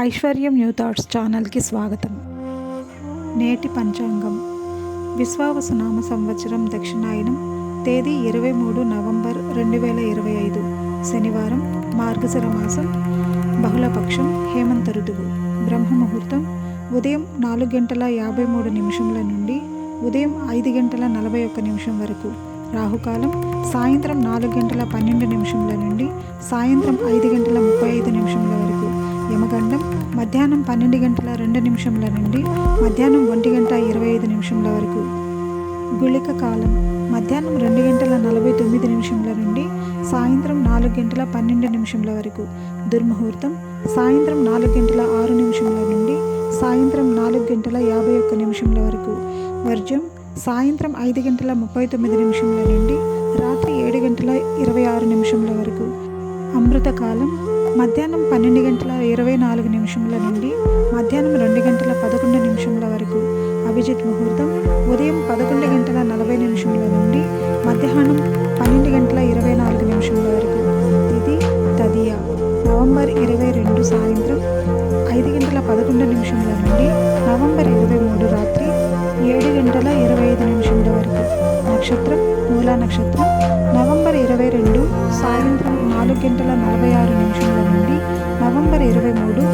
ఐశ్వర్యం new thoughts ఛానల్కి స్వాగతం. నేటి పంచాంగం విశ్వావసునామ సంవత్సరం దక్షిణాయనం తేదీ 23 నవంబర్ 2025 శనివారం మార్గశిర మాసం బహుళపక్షం హేమంత ఋతువు బ్రహ్మముహూర్తం ఉదయం 4:53 నుండి ఉదయం 5:41 వరకు. రాహుకాలం సాయంత్రం 4:12 నుండి సాయంత్రం 5:35 వరకు. యమగండం మధ్యాహ్నం 12:02 నుండి మధ్యాహ్నం 1:25 వరకు. గుళిక కాలం మధ్యాహ్నం 2:49 నుండి సాయంత్రం 4:12 వరకు. దుర్ముహూర్తం సాయంత్రం 4:06 నుండి సాయంత్రం 4:51 వరకు. వర్జ్యం సాయంత్రం 5:39 నుండి రాత్రి 7:26 వరకు. అమృతకాలం మధ్యాహ్నం 12:24 నుండి మధ్యాహ్నం 2:11 వరకు. అభిజిత్ ముహూర్తం ఉదయం 11:40 నుండి మధ్యాహ్నం 12:24 వరకు. తిథి తదియ నవంబర్ 22 సాయంత్రం 5:11 నుండి నవంబర్ 23 రాత్రి 7:25 వరకు. నక్షత్రం మూలా నక్షత్రం నవంబర్ 22 సాయంత్రం 4:46 నుండి నవంబర్ 23